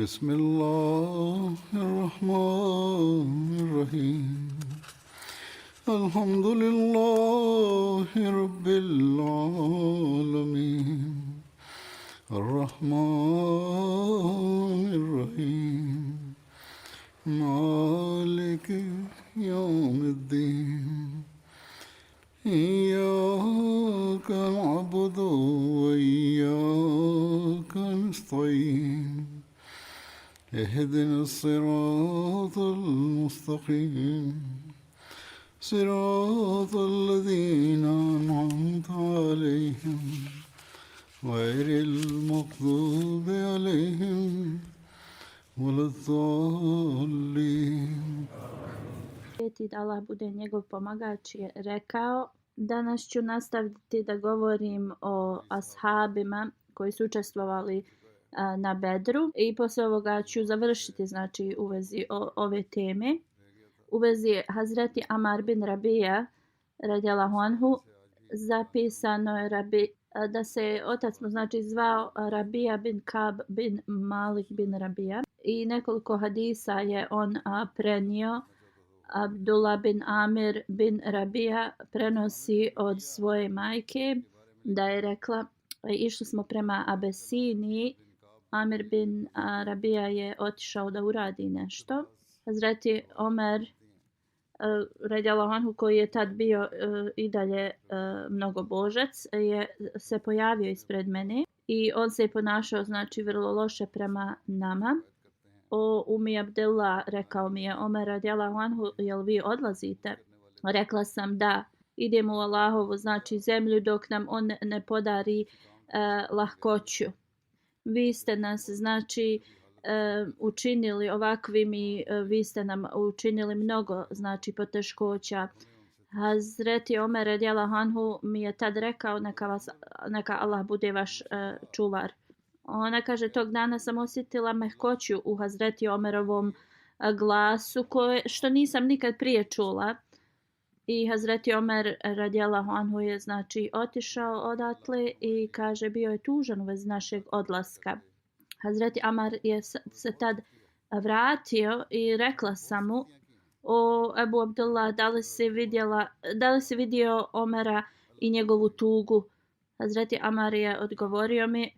بسم الله الرحمن الرحيم الحمد لله رب العالمين الرحمن الرحيم مالك يوم الدين إياك نعبد وإياك نستعين اهدنا الصراط المستقيم صراط الذين أنعمت عليهم غير المغضوب عليهم ولا الضالين. Da Allah bude njegov pomagač je rekao: danas ću nastaviti da govorim o ashabima koji su učestvovali na Bedru i poslije ovoga ću završiti znači u vezi ove teme. U vezi Hazreti Amar bin Rabija radijallahu anhu zapisano je da se otac mu znači zvao Rabija bin Kab bin Malik bin Rabija i nekoliko hadisa je on prenio. Abdullah bin Amir bin Rabija prenosi od svoje majke da je rekla: išli smo prema Abesiniji, Amir bin Rabija je otišao da uradi nešto. Hazreti Omer radijallahu anhu, koji je tad bio i dalje mnogobožac, je se pojavio ispred mene i on se je ponašao znači vrlo loše prema nama. O Umi Abdullah, rekao mi je Omer radijallahu anhu, jel vi odlazite? Rekla sam da, idemo u Allahovu znači zemlju dok nam on ne podari lahkoću. Vi ste nas znači učinili ovakvim i vi ste nam učinili mnogo znači poteškoća. Hazreti Omer radijallahu anhu mi je tad rekao: neka Allah bude vaš čuvar. Ona kaže: tog dana sam osjetila mehkoću u Hazreti Omerovom glasu što nisam nikad prije čula. I Hazreti Omer radijallahu anhu je znači otišao odatle i kaže bio je tužan u vezi našeg odlaska. Hazreti Amar je se tad vratio i rekla sam mu: o Ebu Abdullah, da li si vidio Omera i njegovu tugu? Hazreti Amar je odgovorio mi: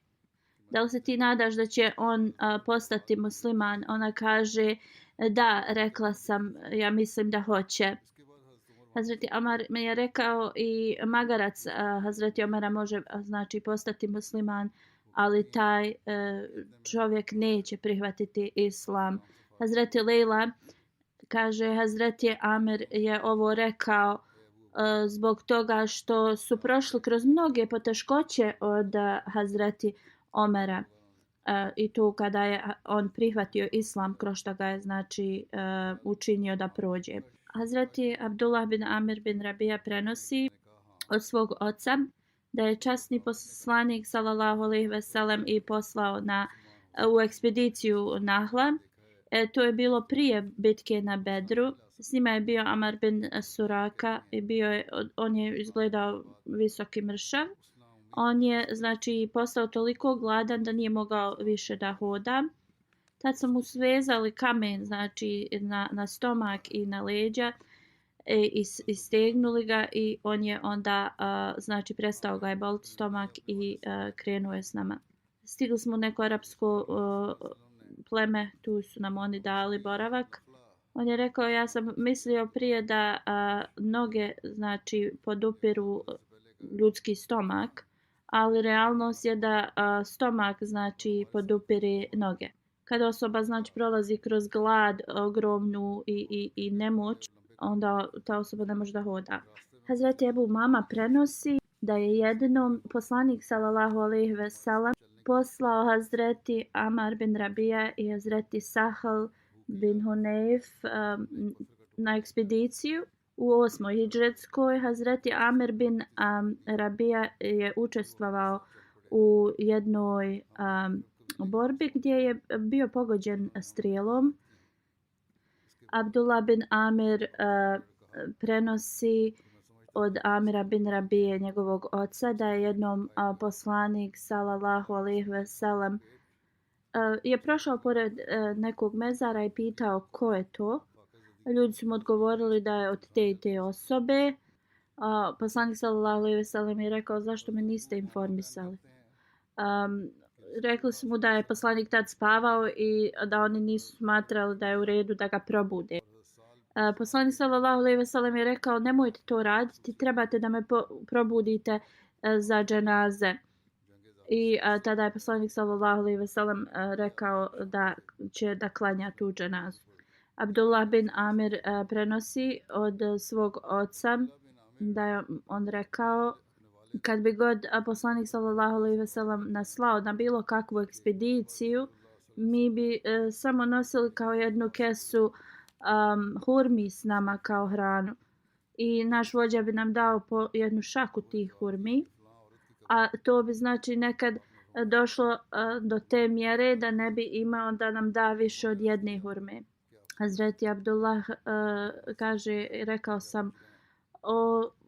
da li se ti nadaš da će on postati musliman? Ona kaže: da, rekla sam, ja mislim da hoće. Hazreti Amar mi je rekao: i magarac Hazreti Omera može znači postati musliman, ali taj čovjek neće prihvatiti islam. Hazreti Lejla kaže: Hazreti Amir je ovo rekao zbog toga što su prošli kroz mnoge poteškoće od Hazreti Omera i to kada je on prihvatio islam, kroz što ga je znači učinio da prođe. Hazreti Abdullah bin Amir bin Rabija prenosi od svog oca da je časni poslanik sallallahu alejhi ve sellem i poslao u ekspediciju Nahla. To je bilo prije bitke na Bedru. S njima je bio Amar bin Suraka i on je izgledao visoki mršav. On je znači postao toliko gladan da nije mogao više da hoda. Tad su mu svezali kamen znači na stomak i na leđa i stegnuli ga i on je onda znači prestao ga je boliti stomak i krenuo je s nama. Stigli smo u neko arapsko pleme, tu su nam oni dali boravak. On je rekao: ja sam mislio prije da noge znači podupiru ljudski stomak, ali realnost je da stomak znači podupire noge. Kada osoba znači prolazi kroz glad ogromnu i nemoć, onda ta osoba ne može da hoda. Hazreti Ebu Mama prenosi da je jednom poslanik sallallahu alejhi ve sellem poslao Hazreti Amar bin Rabija i Hazreti Sahal bin Hunayf na ekspediciju. U 8. hidžretskoj Hazreti Amir bin Rabija je učestvovao u jednoj borbi gdje je bio pogođen strijelom. Abdullah bin Amir prenosi od Amira bin Rabije, njegovog oca, da je jednom poslanik sallallahu alejhi ve sellem je prošao pored nekog mezara i pitao ko je to. Ljudi su mu odgovorili da je od te i te osobe. Poslanik sallallahu alejhi ve sellem je rekao zašto me niste informisali. Rekli su mu da je poslanik tad spavao i da oni nisu smatrali da je u redu da ga probude. Poslanik sallallahu alejhi ve sellem je rekao nemojte to raditi, trebate da me probudite za dženaze. I tada je poslanik sallallahu alejhi ve sellem rekao da će da klanja tu dženazu. Abdullah bin Amir prenosi od svog oca da je on rekao kad bi god poslanik sallallahu alejhi ve sellem nas slao na bilo kakvu ekspediciju, mi bi samo nosili kao jednu kesu hurmi s nama kao hranu. I naš vođa bi nam dao po jednu šaku tih hurmi. A to bi znači nekad došlo do te mjere da ne bi imao da nam da više od jedne hurme. Hazreti Abdullah kaže, rekao sam,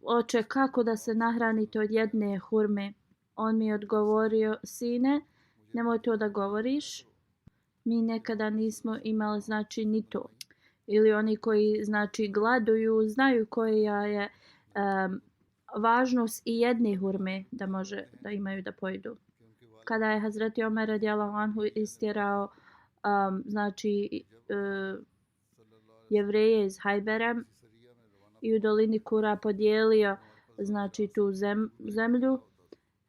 oče, kako da se nahranite od jedne hurme? On mi je odgovorio, sine, nemoj to da govoriš. Mi nekada nismo imali znači ni to. Ili oni koji znači gladuju, znaju koja je važnost i jedne hurme da može da imaju da pojedu. Kada je Hazreti Omer radijallahu anhu istjerao znači Jevreje iz Hajbera i u dolini Kura podijelio znači tu zemlju,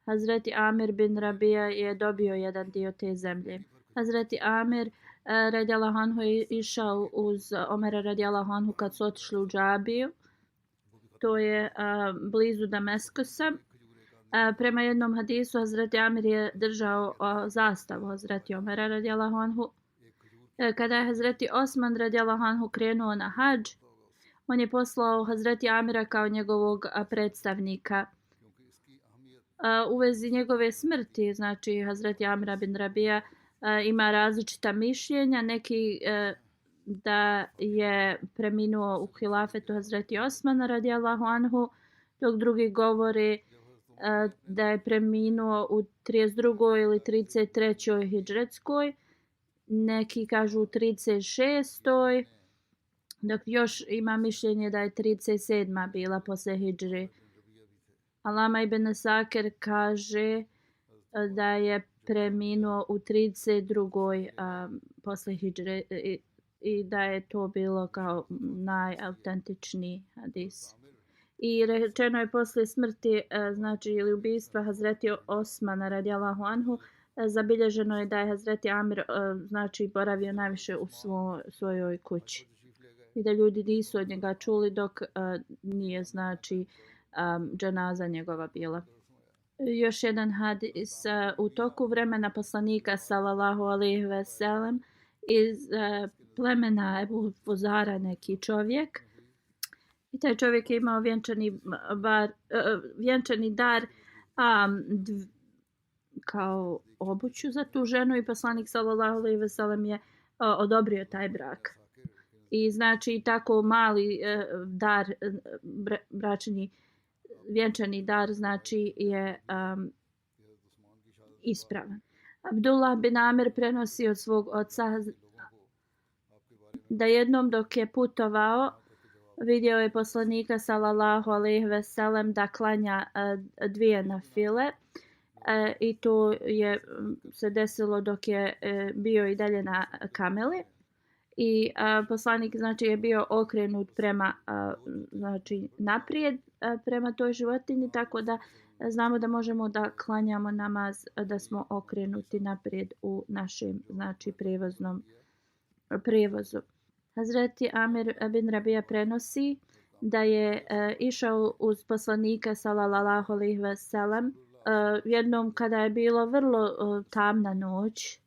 Hazreti Amir bin Rabija je dobio jedan dio te zemlje. Hazreti Amir radijallahu anhu je išao uz Omera radijallahu anhu kad su otišli u džabiju. To je blizu Damaskusa. Prema jednom hadisu Hazreti Amir je držao zastavu Hazreti Omera radijallahu anhu. Kada je Hazreti Osman radijallahu anhu krenuo na hadž, on je poslao Hazreti Amira kao njegovog predstavnika. U vezi njegove smrti, znači Hazreti Amira bin Rabija ima različita mišljenja. Neki da je preminuo u hilafetu Hazreti Osmana radijallahu anhu, dok drugi govori da je preminuo u 32. ili 33. hidžretskoj, neki kažu u 36. dok još ima mišljenje da je 37. bila posle hidžre. Alama ibn Saker kaže da je preminuo u 32. Posle hidžre i da je to bilo kao najautentičniji hadis. I rečeno je posle smrti, znači ili ubistva Hazreti Osmana radijallahu anhu, zabilježeno je da je Hazreti Amir znači boravio najviše u svojoj kući. I da ljudi nisu od njega čuli dok nije znači dženaza njegova bila. Još jedan hadis u toku vremena poslanika sallallahu alejhi ve sellem iz plemena Ebu Fuzara neki čovjek. I taj čovjek je imao vjenčani dar kao obuću za tu ženu i poslanik sallallahu alejhi ve sellem je odobrio taj brak. I znači tako mali dar, bračni vjenčani dar znači je ispravan. Abdullah bin Amir prenosi od svog oca da jednom dok je putovao vidio je poslanika sallallahu alejhi ve sellem da klanja dvije nafile i to je se desilo dok je bio i dalje na kameli. I poslanik znači je bio okrenut prema znači naprijed prema toj životinji, tako da znamo da možemo da klanjamo namaz da smo okrenuti naprijed u našem znači prijevozu. Hazreti Amir bin Rabija prenosi da je išao uz poslanika sallallahu alejhi ve sellem jednom kada je bilo vrlo tamna noć.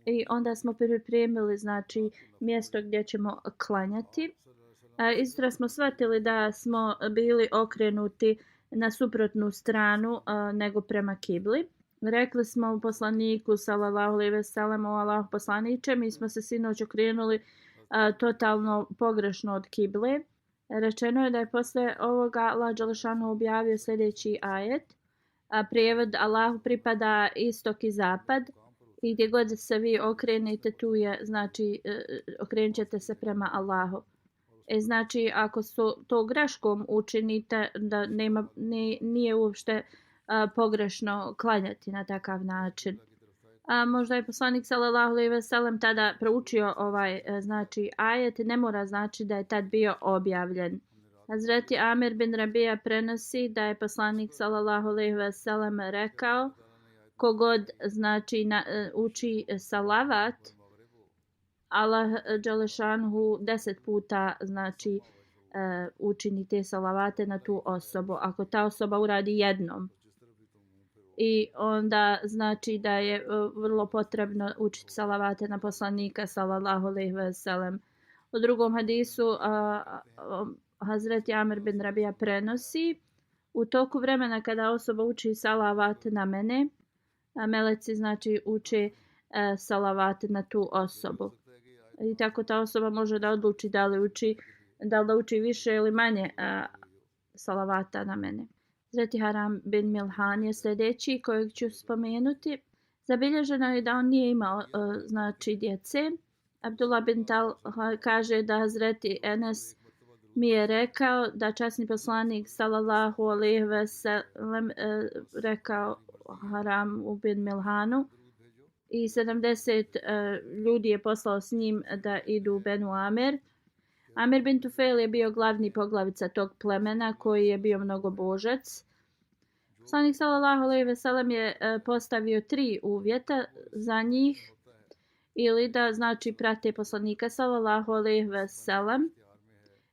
I onda smo pripremili znači mjesto gdje ćemo klanjati. Isto smo shvatili da smo bili okrenuti na suprotnu stranu nego prema kibli. Rekli smo poslaniku sallallahu alejhi ve sellem: o Allahu poslaniče, mi smo se sinoć okrenuli totalno pogrešno od kible. Rečeno je da je posle ovoga Allah dželešanu objavio sljedeći ajet. Prijevod: Allahu pripada istok i zapad. I gdje god se vi okrenete, tu je, znači, okrenut ćete se prema Allahu. Znači, ako to greškom učinite, da nije uopšte pogrešno klanjati na takav način. Možda je poslanik sallallahu alejhi ve sellem tada proučio ovaj znači ajet, ne mora znači da je tad bio objavljen. Hazreti Amir bin Rabija prenosi da je poslanik sallallahu alejhi ve sellem rekao: kogod znači uči salavat, Allah dželešanhu 10 puta znači učini te salavate na tu osobu. Ako ta osoba uradi jednom, i onda znači da je vrlo potrebno učiti salavate na poslanika sallallahu alejhi ve sellem. U drugom hadisu Hazreti Amir bin Rabija prenosi: u toku vremena kada osoba uči salavat na mene, meleci znači uče salavat na tu osobu. I tako ta osoba može da odluči da li uči više ili manje salavata na mene. Hazreti Haram bin Milhan je sljedeći kojeg ću spomenuti. Zabilježeno je da on nije imao znači djece. Abdullah bin Talha kaže da Hazreti Enes mi je rekao da časni poslanik sallallahu alejhi ve sellem rekao Haram bin Milhanu i 70 ljudi je poslao s njim da idu u Benu Amer. Amir bin Tufail je bio glavni poglavica tog plemena koji je bio mnogobožac. Poslanik sallallahu alejhi ve sellem je postavio 3 uvjeta za njih, ili da znači prate poslanika sallallahu alejhi ve sellem,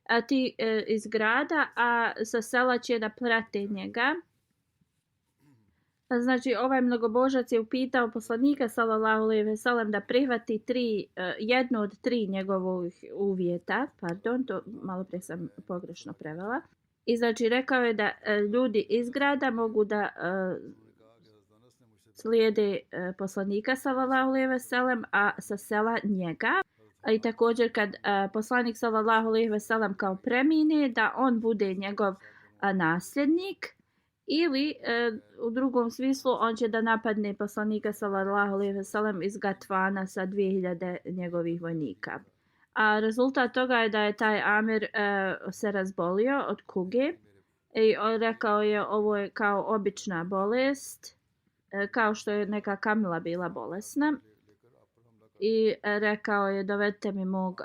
a ti iz grada, a sa sela će da prate njega. Znači ovaj mnogobožac je upitao poslanika sallallahu alejhi ve sellem da prihvati jedno od 3 njegovih uvjeta. To malo prije sam pogrešno prevela. I znači rekao je da ljudi iz grada mogu da slijede poslanika sallallahu alejhi ve sellem, a sa sela njega. I također kad poslanik sallallahu alejhi ve sellem kao premine, da on bude njegov nasljednik. Ili u drugom smislu on će da napadne poslanika sallallahu alejhi ve sellem iz Gatvana sa 2000 njegovih vojnika. A rezultat toga je da je taj Amir se razbolio od kuge i rekao je ovo je kao obična bolest, kao što je neka Kamila bila bolesna. I rekao je dovedite mi mog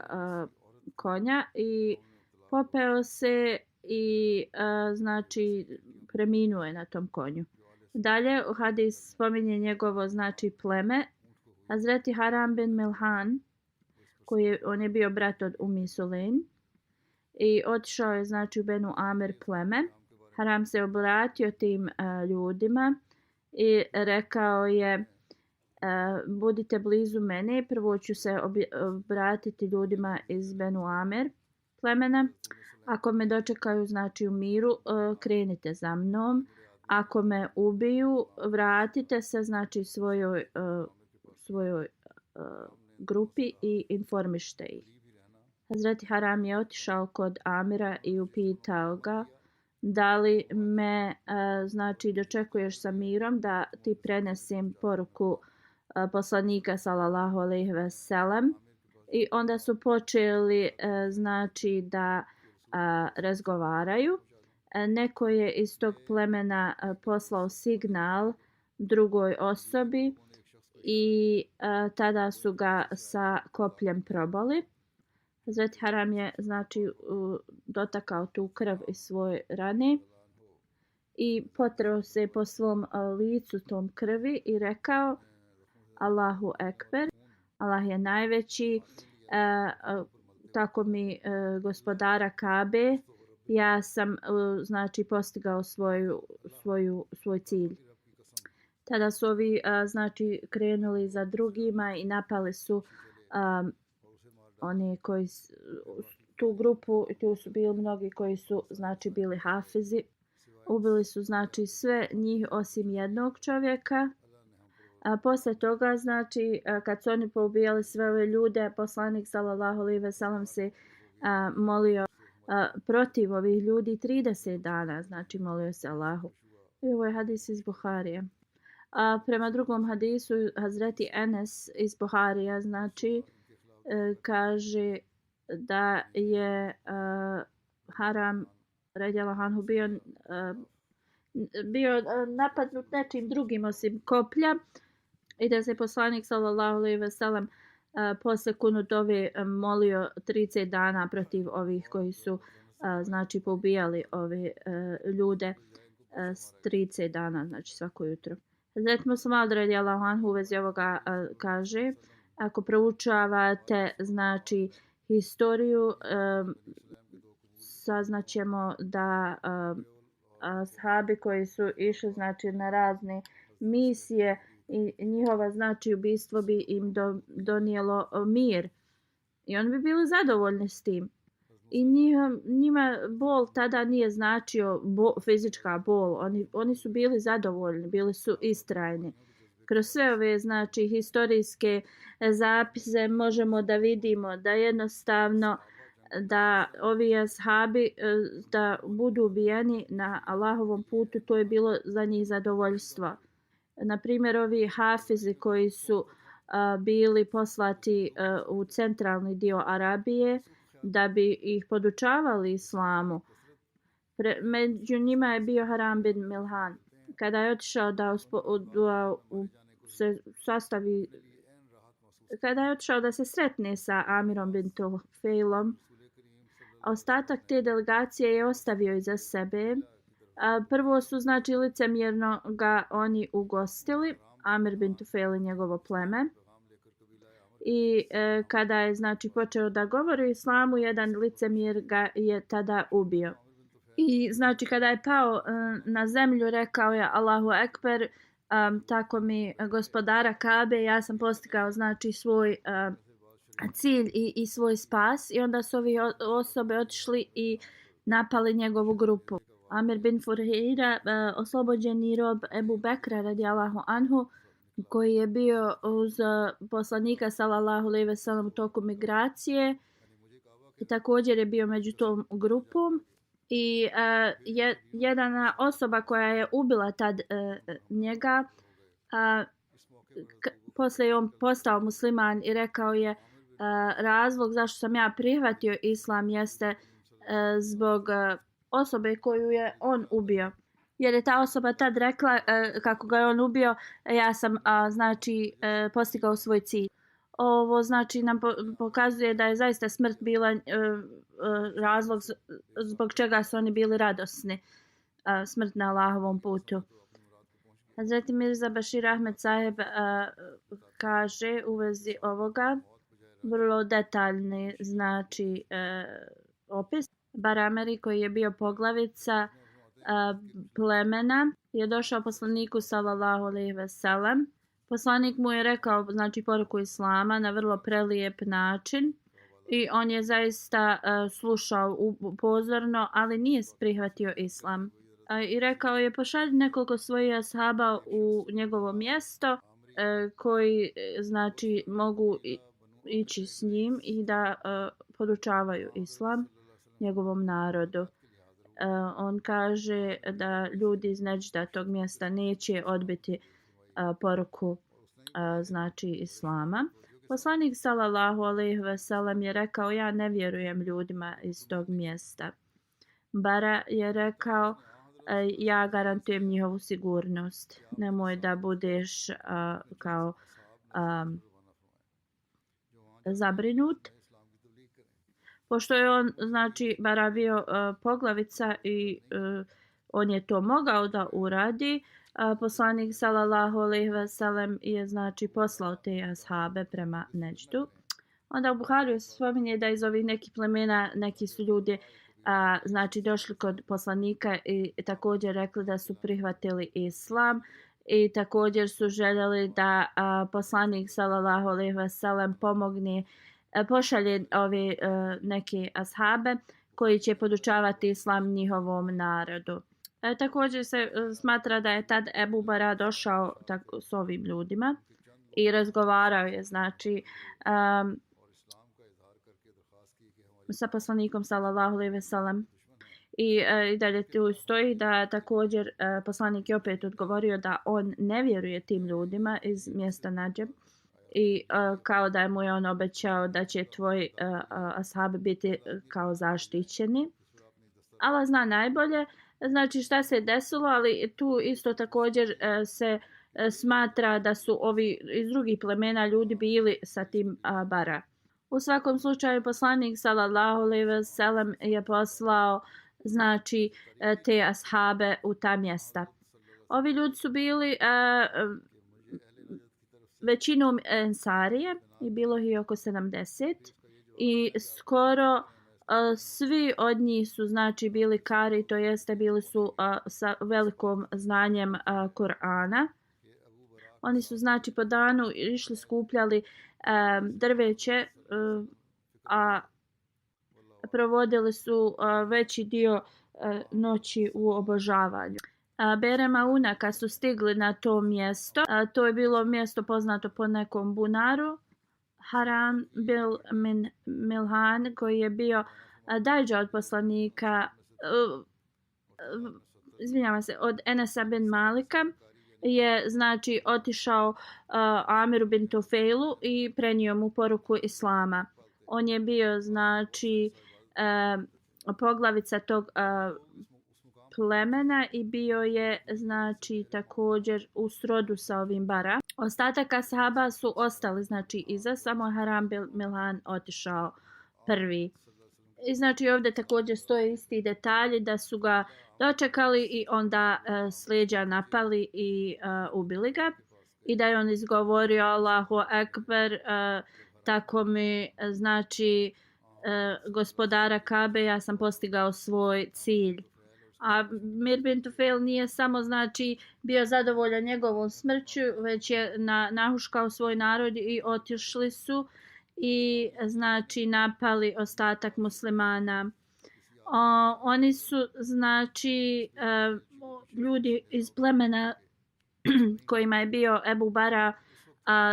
konja i popeo se i znači preminuo je na tom konju. Dalje hadis spominje njegovo znači pleme. Hazreti Haram bin Milhan, on je bio brat od Ummi Sulaim i otišao je znači u Benu Amer pleme. Haram se obratio tim ljudima i rekao je budite blizu mene, prvo ću se obratiti ljudima iz Benu Amer plemena. Ako me dočekaju znači u miru, krenite za mnom. Ako me ubiju, vratite se znači svojoj grupi i informište ih. Hazreti Haram je otišao kod Amira i upitao ga da li me znači dočekuješ sa mirom da ti prenesem poruku poslanika sallallahu alejhi ve sellem. I onda su počeli znači da razgovaraju. Neko je iz tog plemena poslao signal drugoj osobi i tada su ga sa kopljem probali. Hazreti Haram je znači dotakao tu krv iz svoje rane i potreo se po svom licu tom krvi i rekao Allahu ekber, Allah je najveći, tako mi gospodara Kabe, ja sam znači postigao svoj cilj. Tada su ovi znači krenuli za drugima i napali su oni koji tu grupu, tu su bili mnogi koji su znači bili hafizi. Ubili su znači sve njih osim jednog čovjeka. Poslije toga znači kad su oni poubijali sve ove ljude, poslanik sallallahu alejhi ve sellem se molio protiv ovih ljudi 30 dana, znači molio se Allahu. I ovo je hadis iz Buharije. A prema drugom hadisu Hazreti Enes iz Buharija znači kaže da je Haram radijallahu anhu bio napadnut nečim drugim osim koplja i da se poslanik sallallahu alejhi ve sellem posle kunutove molio 30 dana protiv ovih koji su znači poubijali ove ljude s 30 dana, znači svako jutro. Hazret Muslim radijallahu anhu u vezi ovoga kaže, ako proučavate znači historiju, saznaćemo da ashabi koji su išli znači na razne misije i njihova znači ubistvo bi im donijelo mir i oni bi bili zadovoljni s tim. I njima bol tada nije značio fizička bol, oni su bili zadovoljni, bili su istrajni. Kroz sve ove znači historijske zapise možemo da vidimo da jednostavno da ovi ashabi da budu ubijeni na Allahovom putu, to je bilo za njih zadovoljstvo. Na primjer, ovi hafizi koji su bili poslati u centralni dio Arabije da bi ih podučavali islamu. Među njima je bio Haram bin Milhan. Kada je otišao da se sretne sa Amirom bin Tufailom, ostatak te delegacije je ostavio iza sebe. Prvo su znači licemjerno ga oni ugostili, Amir bin Tufail i njegovo pleme. I kada je znači počeo da govori o islamu, jedan licemjer ga je tada ubio. I znači kada je pao na zemlju rekao je Allahu Ekber, tako mi gospodara Kabe, ja sam postigao znači svoj cilj i svoj spas. I onda su ovi osobe otišli i napali njegovu grupu. Amir bin Furhira, oslobođeni rob Ebu Bekra radijallahu anhu, koji je bio uz poslanika sallallahu alejhi ve sellem u toku migracije i također je bio među tom grupom. I jedna osoba koja je ubila tad njega, posle je on postao musliman i rekao je razlog zašto sam ja prihvatio islam jeste zbog osobe koju je on ubio. Jer je ta osoba tad rekla kako ga je on ubio, ja sam znači postigao svoj cilj. Ovo znači nam pokazuje da je zaista smrt bila razlog zbog čega su oni bili radosni. Smrt na Allahovom putu. Hazreti Mirza Bashir Ahmed Saheb kaže u vezi ovoga vrlo detaljni znači opis. Barameri koji je bio poglavica plemena je došao poslaniku sallallahu alejhi ve sellem. Poslanik mu je rekao znači poruku islama na vrlo prelijep način i on je zaista slušao pozorno, ali nije prihvatio islam. I rekao je pošalji nekoliko svojih ashaba u njegovo mjesto koji znači mogu ići s njim i da podučavaju islam njegovom narodu. On kaže da ljudi iz Neđda tog mjesta neće odbiti poruku znači islama. Poslanik sallallahu alejhi ve sellem je rekao ja ne vjerujem ljudima iz tog mjesta. Bara je rekao ja garantujem njihovu sigurnost. Nemoj da budeš kao zabrinut. Pošto je on znači Bara bio poglavica i on je to mogao da uradi, poslanik sallallahu alejhi ve sellem je znači poslao te ashabe prema Neđdu. Onda u Buhariju se spominje da iz ovih nekih plemena neki su ljudi znači došli kod poslanika i također rekli da su prihvatili islam i također su željeli da poslanik sallallahu alejhi ve sellem pomogne, pošalje ove neke ashabe koji će podučavati islam njihovom narodu. Također se smatra da je tad Ebu Bara došao s ovim ljudima i razgovarao je znači sa poslanikom sallallahu alejhi ve sellem i dalje tu stoji da također poslanik je opet odgovorio da on ne vjeruje tim ljudima iz mjesta Nadžeb i kao da mu je on obećao da će tvoji ashabi biti kao zaštićeni. Allah zna najbolje, znači šta se desilo, ali tu isto također se smatra da su ovi iz drugih plemena ljudi bili sa tim bara. U svakom slučaju poslanik sallallahu alejhi ve sellem je poslao znači te ashabe u ta mjesta. Ovi ljudi su bili većinom ensarije i bilo ih oko 70 i skoro svi od njih su znači bili kari, to jeste bili su sa velikom znanjem Kur'ana. Oni su znači po danu išli skupljali drveće, a provodili su veći dio noći u obožavanju. Bere Mauna kad su stigli na to mjesto, to je bilo mjesto poznato po nekom bunaru, Haran bil Milhan koji je bio dajdža od poslanika, izvinjavam se, od Enesa bin Malika, je znači otišao Amiru bin Tufailu i prenio mu poruku islama. On je bio znači poglavica tog plemena i bio je znači također u srodu sa ovim bara. Ostatak ashaba su ostali znači iza, samo Haram bin Milhan otišao prvi. I znači ovdje također stoje isti detalji da su ga dočekali i onda s leđa napali i ubili ga. I da je on izgovorio Allahu Ekber, tako mi znači gospodara Kabe, ja sam postigao svoj cilj. A Mir bin Tufail nije samo znači bio zadovoljan njegovom smrću, već je nahuškao svoj narod i otišli su i znači napali ostatak muslimana. Oni su znači ljudi iz plemena kojima je bio Ebu Bara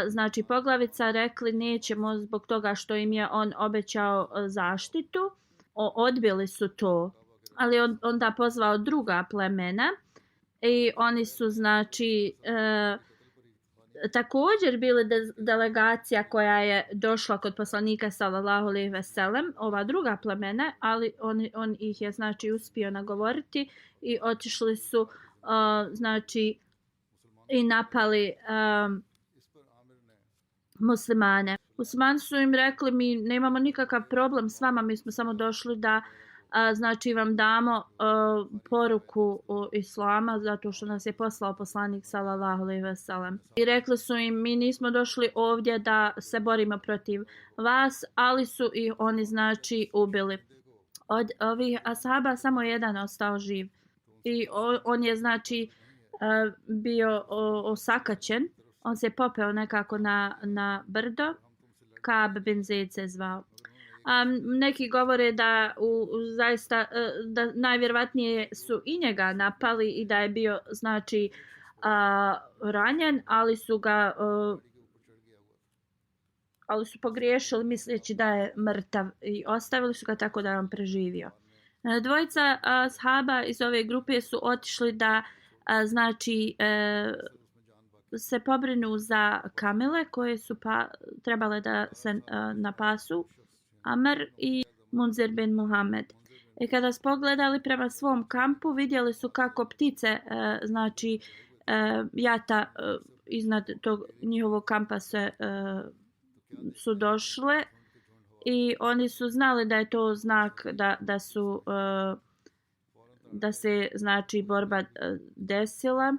znači poglavica rekli nećemo zbog toga što im je on obećao zaštitu. Odbili su to, ali onda pozvao druga plemena i oni su znači također bili delegacija koja je došla kod poslanika sallallahu alejhi ve sellem, ova druga plemena, ali on ih je znači uspio nagovoriti i otišli su znači i napali muslimane. Muslimani su im rekli mi nemamo nikakav problem s vama, mi smo samo došli da znači vam damo poruku islama zato što nas je poslao poslanik sallallahu alejhi ve sellem. I rekli su im mi nismo došli ovdje da se borimo protiv vas, ali su i oni znači ubili. Od ovih ashaba samo jedan ostao živ. I on je znači bio osakaćen. On se popeo nekako na brdo. Kab bin Zaid se zvao. Neki govore da zaista da najvjerovatnije su i njega napali i da je bio znači ranjen, ali su pogriješili misleći da je mrtav i ostavili su ga tako da je on preživio. Dvojica ashaba iz ove grupe su otišli da znači se pobrinu za kamile koje su trebale da se napasu, Amr i Munzir bin Muhammed. I kada su pogledali prema svom kampu, vidjeli su kako ptice znači jata iznad tog njihovog kampa su došle i oni su znali da je to znak da se znači borba desila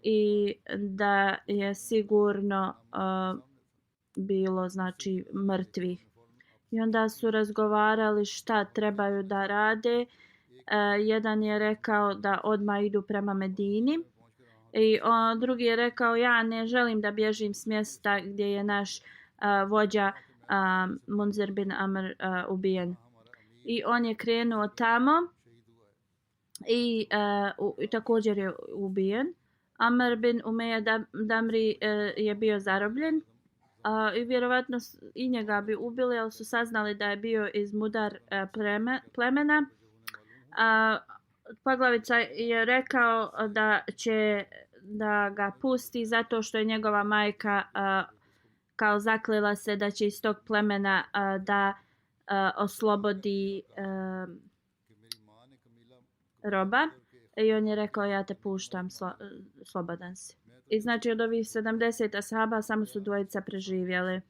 i da je sigurno bilo znači mrtvih. I onda su razgovarali šta trebaju da rade. Jedan je rekao da odmah idu prema Medini. I drugi je rekao ja ne želim da bježim s mjesta gdje je naš vođa Munzir bin Amr ubijen. I on je krenuo tamo i također je ubijen. Amr bin Umeja Damri je bio zarobljen. I vjerovatno i njega bi ubili, ali su saznali da je bio iz Mudar plemena. A poglavica je rekao da će da ga pusti zato što je njegova majka kao zaklela se da će iz tog plemena da oslobodi roba. I on je rekao ja te puštam, slobodan si. I znači od ovih 70 ashaba samo su dvojica preživjeli.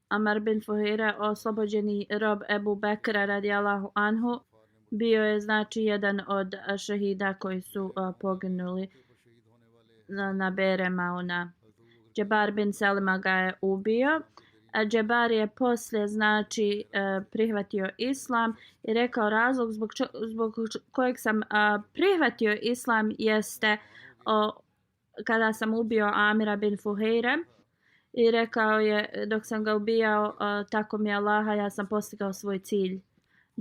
Amar bin Fuhira, oslobođeni rob Ebu Bekra radijallahu anhu, bio je znači jedan od šehida koji su poginuli na Bere Mauna. Džebar bin Selima ga je ubio. Džebar je poslije znači prihvatio islam i rekao razlog zbog kojeg sam prihvatio islam jeste kada sam ubio Amira bin Fuheire i rekao je dok sam ga ubijao tako mi Allaha ja sam postigao svoj cilj.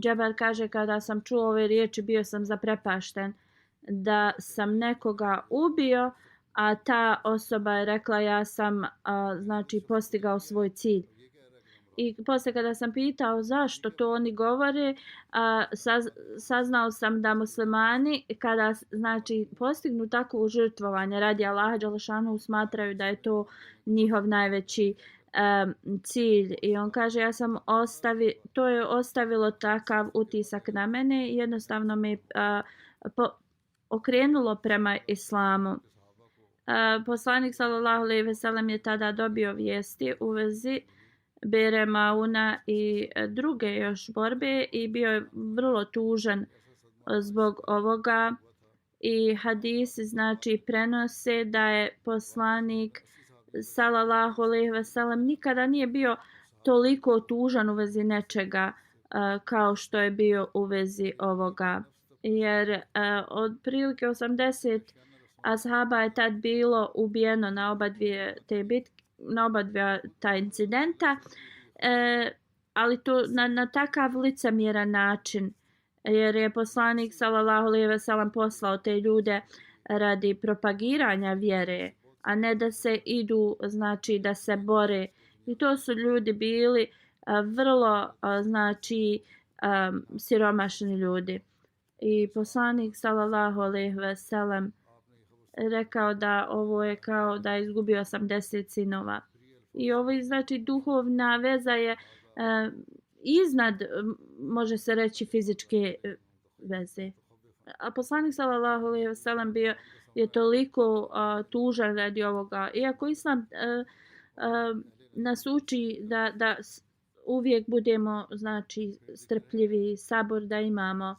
Džebar kaže kada sam čuo ove riječi bio sam zaprepašten da sam nekoga ubio, a ta osoba je rekla ja sam znači postigao svoj cilj. I poslije kada sam pitao zašto to oni govore, saznao sam da muslimani kada znači postignu takvo žrtvovanje radi Allaha dželešanu smatraju da je to njihov najveći cilj. I on kaže to je ostavilo takav utisak na mene i jednostavno me okrenulo prema islamu. Poslanik sallallahu alejhi ve sellem je tada dobio vijesti u vezi Bere Mauna i druge još borbe i bio je vrlo tužan zbog ovoga i hadisi znači prenose da je poslanik sallallahu alejhi ve sellem nikada nije bio toliko tužan u vezi nečega kao što je bio u vezi ovoga, jer otprilike 80 ashaba je tad bilo ubijeno na oba dvije te bitke, na oba dva ta incidenta, ali to na takav licemjeran način, jer je poslanik sallallahu alejhi ve sellem poslao te ljude radi propagiranja vjere, a ne da se idu znači da se bore. I to su ljudi bili vrlo znači siromašni ljudi. I poslanik sallallahu alejhi ve sellem rekao da ovo je kao da je izgubio 80 sinova. I ovo je znači duhovna veza je iznad, može se reći, fizičke veze. A poslanik sallallahu alejhi ve sellem bio je toliko tužan radi ovoga. Iako islam nas uči da uvijek budemo znači strpljivi, sabor da imamo.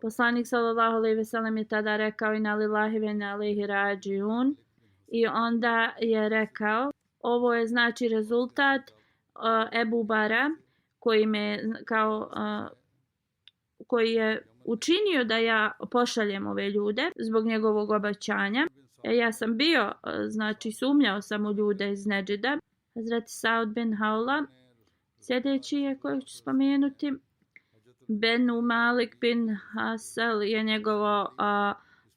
Poslanik sallallahu alejhi ve sellem je tada rekao inna lillahi wa inna ilejhi rađiun i onda je rekao ovo je znači rezultat Ebu Bara koji je učinio da ja pošaljem ove ljude zbog njegovog obećanja. Ja sam bio, znači sumnjao sam u ljude iz Nedžida. Hazreti Saud bin Haula, sljedeći je kojeg ću spomenuti. Benu Malik bin Hasel je njegovo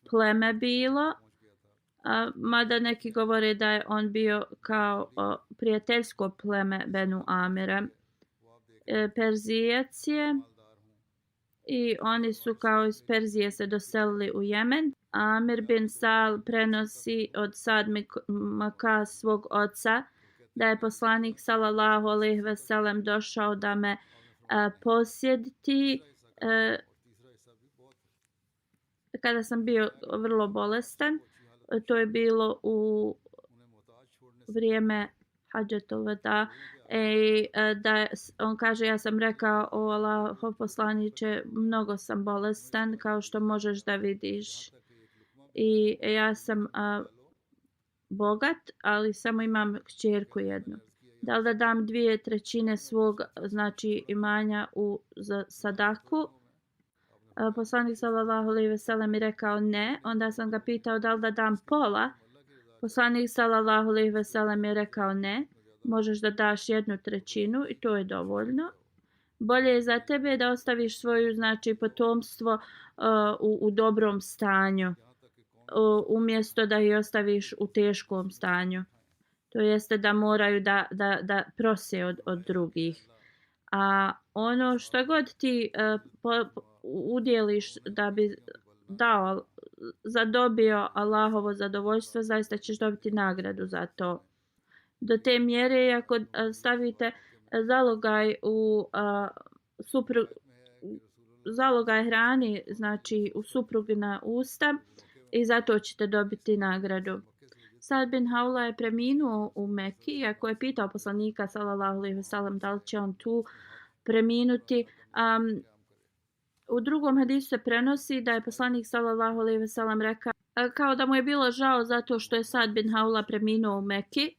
pleme bilo, mada neki govore da je on bio kao prijateljsko pleme Benu Amira. Perzijac je i oni su kao iz Perzije se doselili u Jemen. Amir bin Sal prenosi od Sad Maka svog oca da je poslanik sallallahu alejhi ve sellem došao da me posjetiti kada sam bio vrlo bolestan. To je bilo u vrijeme Hadžetul Veda. Da on kaže ja sam rekao o Allahov poslaniče mnogo sam bolestan kao što možeš da vidiš i ja sam bogat ali samo imam kćerku jednu. Da li da dam 2/3 svog znači imanja za sadaku? Poslanik sallallahu alejhi ve sellem je rekao ne. Onda sam ga pitao da li da dam pola. Poslanik sallallahu alejhi ve sellem je rekao ne. Možeš da daš 1/3 i to je dovoljno. Bolje je za tebe da ostaviš svoju znači potomstvo u dobrom stanju umjesto da ih ostaviš u teškom stanju. To jeste da moraju da prose od drugih. A ono što god ti udjeliš da bi zadobio Allahovo zadovoljstvo, zaista ćeš dobiti nagradu za to. Do te mjere ako stavite zalogaj u zalogaj hrani, znači u suprugina usta, i zato ćete dobiti nagradu. Sad bin Haula je preminuo u Meki, iako je pitao poslanika sallallahu alejhi ve sellem da li će on tu preminuti. U drugom hadisu se prenosi da je poslanik sallallahu alejhi ve sellem rekao kao da mu je bilo žao zato što je Sad bin Haula preminuo u Meki,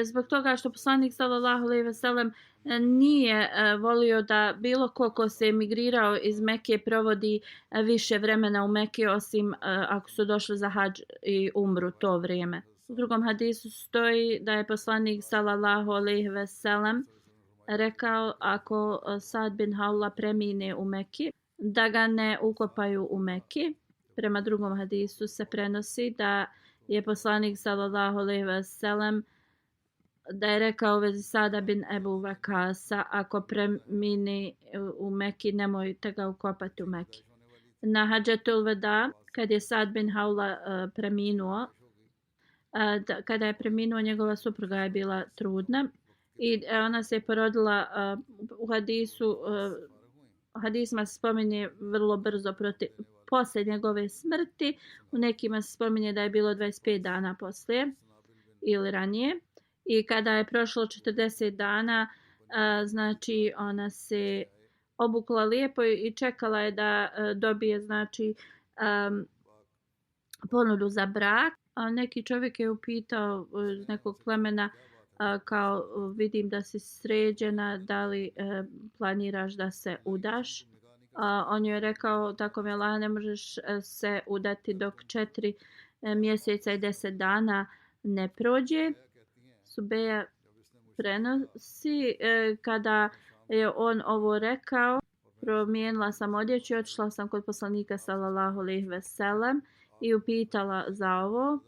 zbog toga što poslanik sallallahu alejhi ve sellem nije volio da bilo ko se emigrirao iz Mekke provodi više vremena u Meki, osim ako su došli za hadž i umru to vrijeme. U drugom hadisu stoji da je poslanik sallallahu alejhi ve sellem rekao ako Sad bin Haula premine u Meki, da ga ne ukopaju u Meki. Prema drugom hadisu se prenosi da je poslanik sallallahu alejhi ve sellem da je rekao u vezi Sada bin Ebu Vakasa, ako premine u Meki, nemojte ga ukopati u Meki. Na Hadžetul Veda, kad je Sad bin Haula preminuo, kada je preminuo, njegova supruga je bila trudna i ona se je porodila u hadisma se spominje vrlo brzo poslije njegove smrti, u nekima se spominje da je bilo 25 dana poslije ili ranije. I kada je prošlo 40 dana, znači ona se obukla lijepo i čekala je da dobije znači ponudu za brak. Neki čovjek je upitao iz nekog plemena kao vidim da si sređena, da li planiraš da se udaš. On je rekao tako mi Allah, ne možeš se udati dok 4 mjeseca i 10 dana ne prođe. Subeja prenosi kada je on ovo rekao, promijenila sam odjeću i otišla sam kod poslanika sallallahu alejhi ve sellem i upitala za ovo.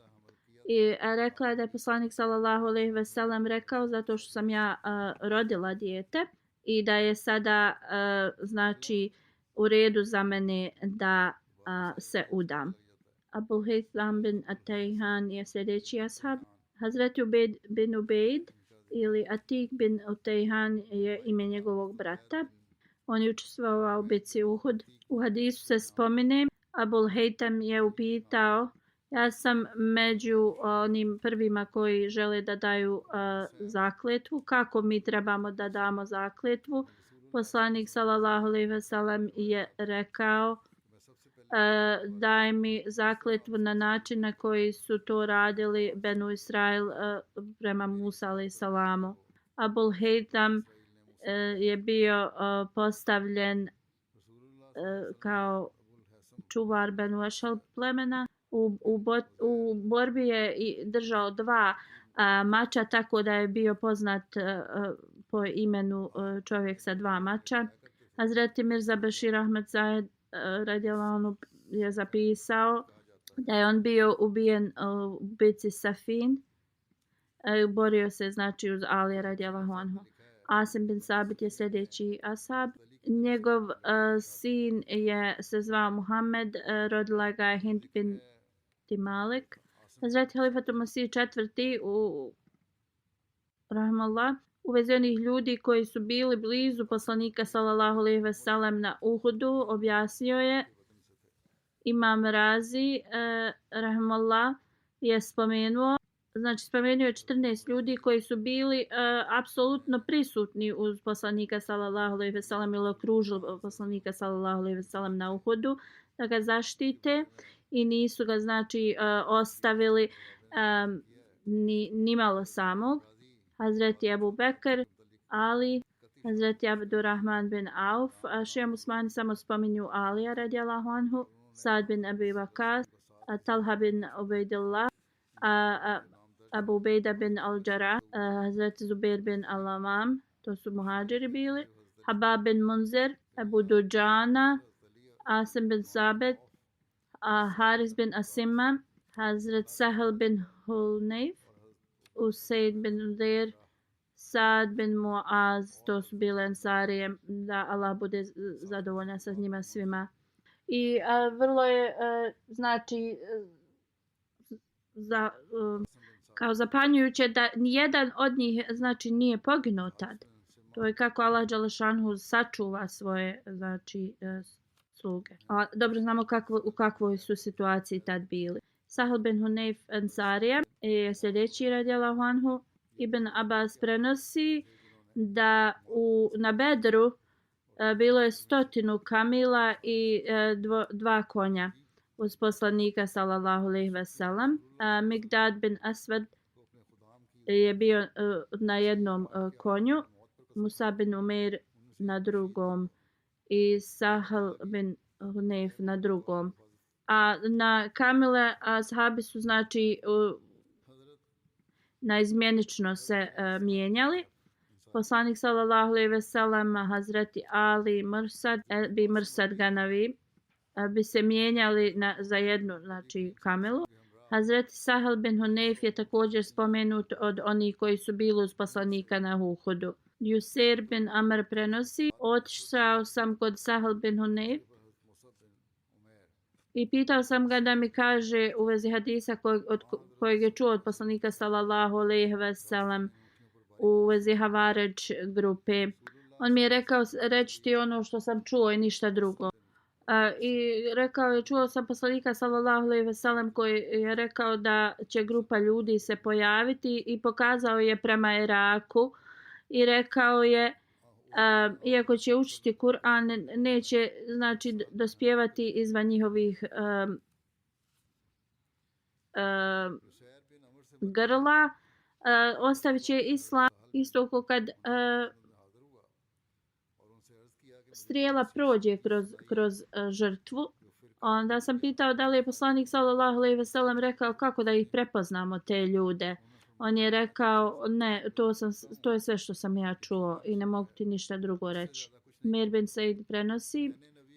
I rekla je da je poslanik sallallahu alejhi ve sellem rekao zato što sam ja rodila dijete i da je sada znači u redu za mene da se udam. Abu Haytham bin Atayhan je sljedeći ashab. Hazreti Ubejd bin Ubejd ili Atik bin Utejhan je ime njegovog brata. On je učestvovao u bici Uhud. U hadisu se spomene, Abul Haytham je upitao, ja sam među onim prvima koji žele da daju zakletvu. Kako mi trebamo da damo zakletvu? Poslanik sallallahu alejhi ve sellem je rekao, daj mi zakletvu na način na koji su to radili Benu Israil prema Musa alejhi salamu. Abul Haytham je bio postavljen kao čuvar Benu Ešal plemena. U borbi je držao 2 mača, tako da je bio poznat po imenu čovjek sa 2 mača. Hazreti Mirza Bešir Ahmed Zahid radijallahu anhu je zapisao da je on bio ubijen u bici Safin. Borio se znači uz Ali radijallahu anhu. Asim bin Sabit je sljedeći ashab. Njegov sin se zvao Muhammed, rodila ga je Hind bin Malik. Hazreti Halifatul Masih IV. Rahmallah, u vezi onih ljudi koji su bili blizu poslanika sallallahu alejhi ve sellem na Uhudu, objasnio je Imam Razi rahmallah je spomenuo, znači spomenuo je 14 ljudi koji su bili apsolutno prisutni uz poslanika sallallahu alejhi ve sellem ili okružili poslanika sallallahu alejhi ve sellem na Uhudu da ga zaštite i nisu ga znači ostavili ni malo samog. Hazreti Abu Bekr, Ali, Hazreti Abdurrahman bin Auf, šija muslimani samo spominju Alija radijallahu anhu, Sad bin Abi Waqas, Talha bin Ubejdillah, Abu Ubejda bin Al-Jarrah, Hazreti Zubair bin Al-Amam, to su muhađiri bili, Habab bin Munzir, Abu Dujana, Asim bin Sabit, Haris bin Asimma, Hazret Sahel bin Hulnayf, Usaid bin Udair, Sad bin Muaz, to su bile Ensarije, da Allah bude zadovoljan sa njima svima. I vrlo je, znači, za, kao zapanjujuće da nijedan od njih znači nije poginuo tad. To je kako Allah dželešanhu sačuva svoje znači sluge. A dobro znamo u kakvoj su situaciji tad bili. Sahal bin Hunayf Ensarija je sljedeći radijallahu anhu. Ibn Abbas prenosi da na Bedru bilo je 100 kamila i 2 konja uz poslanika sallallahu alejhi ve sellem. Migdad bin Aswad je bio na jednom konju, Musa bin Umair na drugom i Sahal bin Hunayf na drugom. A na kamile ashabi su znači naizmjenično se mijenjali. Poslanik sallallahu alejhi ve sellem, Hazreti Ali, Mirsad Ganavi bi se mijenjali za jednu znači kamilu. Hazreti Sahal bin Hunayf je također spomenut od onih koji su bili uz poslanika na Uhudu. Jusair bin Amr prenosi: otišao sam kod Sahal bin Hunayf i pitao sam ga da mi kaže u vezi hadisa kojeg je čuo od poslanika sallallahu alejhi ve sellem u vezi Havaređ grupe. On mi je rekao reći ti ono što sam čuo i ništa drugo. I rekao je, čuo sam poslanika sallallahu alejhi ve sellem koji je rekao da će grupa ljudi se pojaviti i pokazao je prema Iraku i rekao je iako će učiti Kur'an neće znači dospijevati izvan njihovih grla, ostavit će islam isto kao kad strijela prođe kroz žrtvu. Onda sam pitao da li je poslanik sallallahu alejhi ve sellem rekao kako da ih prepoznamo te ljude. On je rekao ne, to je sve što sam ja čuo i ne mogu ti ništa drugo reći. Mir bin Said prenosi: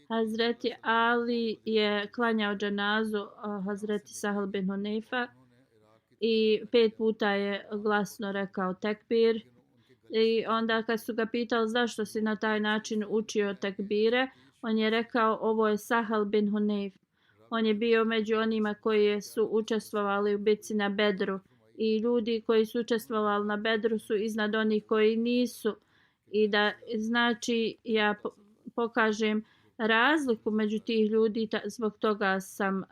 Hazreti Ali je klanjao dženazu Hazreti Sahal bin Hunayfa i 5 puta je glasno rekao tekbir. I onda kad su ga pitali zašto si na taj način učio tekbire, on je rekao ovo je Sahal bin Hunayf. On je bio među onima koji su učestvovali u bitci na Bedru. I ljudi koji su učestvovali na Bedru su iznad onih koji nisu. I da znači ja pokažem razliku među tih ljudi, zbog toga sam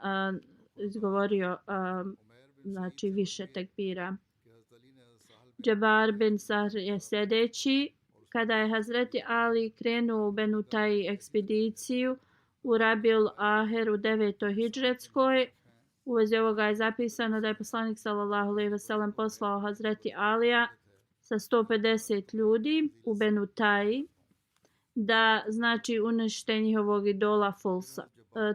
izgovorio znači više tekbira. Džabar bin Sahr je sljedeći. Kada je Hazreti Ali krenuo u Benutaj ekspediciju u Rabiul Aher u 9. hidžretskoj, u vezi ovoga je zapisano da je poslanik sallallahu alejhi ve sellem poslao Hazreti Alija sa 150 ljudi u Benutaj da znači unište njihovog idola Fulsa.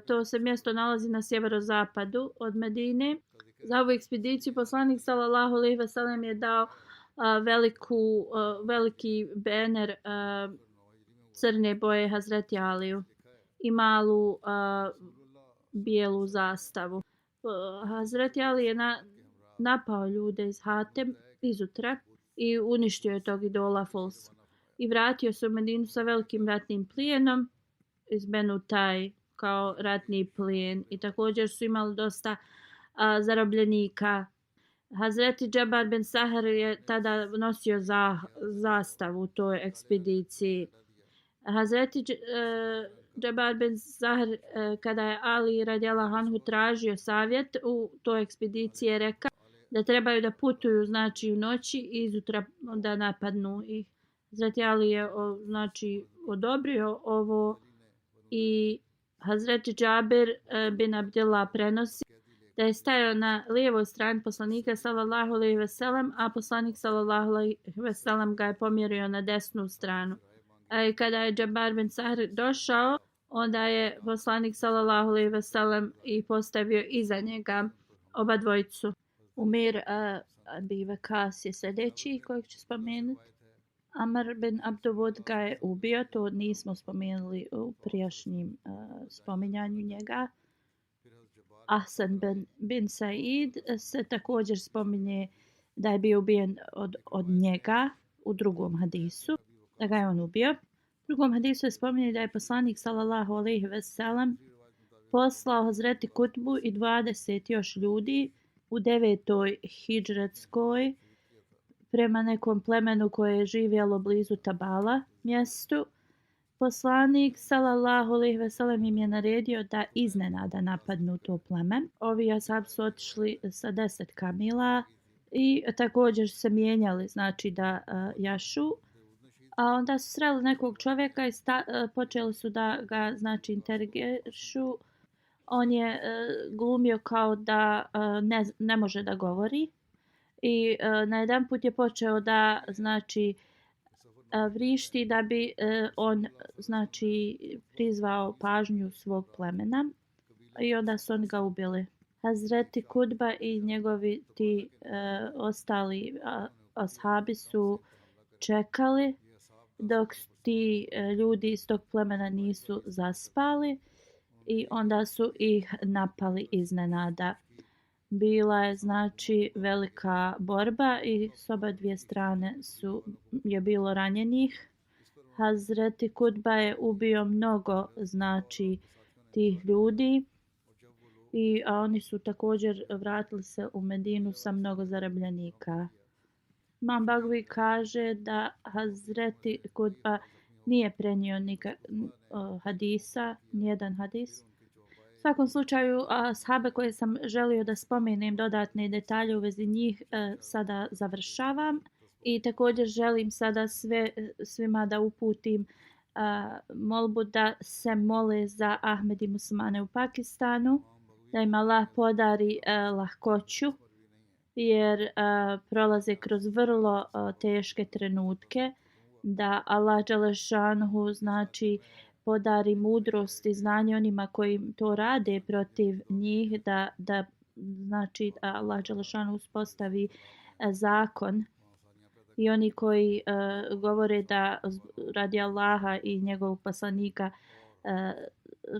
To se mjesto nalazi na sjeverozapadu od Medine. Za ovu ekspediciju poslanik sallallahu alejhi ve sellem je dao veliki bener crne boje Hazreti Aliju i malu bijelu zastavu. Hazreti Ali je napao ljude iz Hatem izutra i uništio je tog idola Fulsa. I vratio se u Medinu sa velikim ratnim plijenom iz Benutaj kao ratni plijen. I također su imali dosta zarobljenika. Hazreti Džabar bin Sahr je tada nosio zastavu u toj ekspediciji. Hazreti Džabar bin Sahr, kada je Ali radijallahu anhu tražio savjet u toj ekspediciji, je rekao da trebaju da putuju znači u noći i izutra da napadnu ih. Hazreti Ali je znači odobrio ovo i Hazreti Džabir bin Abdillah prenosi da je stajao na lijevoj strani poslanika sallallahu alejhi ve sellem, a poslanik sallallahu alejhi ve sellem ga je pomjerio na desnu stranu. I kada je Džabar bin Sahr došao, onda je poslanik sallallahu alejhi ve sellem i postavio iza njega oba dvojicu. Umir Abi Vakas je sljedeći kojeg ću spomenuti. Amr bin Abduvud ga je ubio, to nismo spomenuli u prijašnjim spominjanju njega. Ahsan bin Said se također spominje da je bio ubijen od njega u drugom hadisu, da ga je on ubio. U drugom hadisu je spominje da je poslanik sallallahu alejhi ve sellem poslao Hazreti Kutbu i 20 još ljudi u 9. hidžretskoj prema nekom plemenu koje je živjelo blizu Tabala mjestu. Poslanik sallallahu alejhi ve sellem im je naredio da iznenada napadnu to pleme. Ovi ashabi su otišli sa 10 kamila i također se mijenjali, znači da jašu. A onda su sreli nekog čovjeka i počeli su da ga, znači, interrogišu. On je glumio kao da ne može da govori i na jedan put je počeo da, znači, vrišti da bi on, znači, prizvao pažnju svog plemena i onda su oni ga ubili. Hazreti Kudba i njegovi ti ostali ashabi su čekali dok ti ljudi iz tog plemena nisu zaspali i onda su ih napali iznenada. Bila je, znači, velika borba i s oba dvije strane je bilo ranjenih. Hazreti Kudba je ubio mnogo, znači, tih ljudi a oni su također vratili se u Medinu sa mnogo zarobljenika. Imam Bagvi kaže da Hazreti Kudba nije prenio nijedan hadis. U svakom slučaju, ashabe koje sam želio da spomenem dodatne detalje u vezi njih sada završavam i također želim sada svima da uputim molbu da se mole za Ahmed i muslimane u Pakistanu, da im Allah podari lahkoću jer prolaze kroz vrlo teške trenutke, da Allah dželešanhu, znači, podari mudrost i znanje onima koji to rade protiv njih, da znači Allah dželešanhu uspostavi zakon i oni koji govore da radi Allaha i njegovog poslanika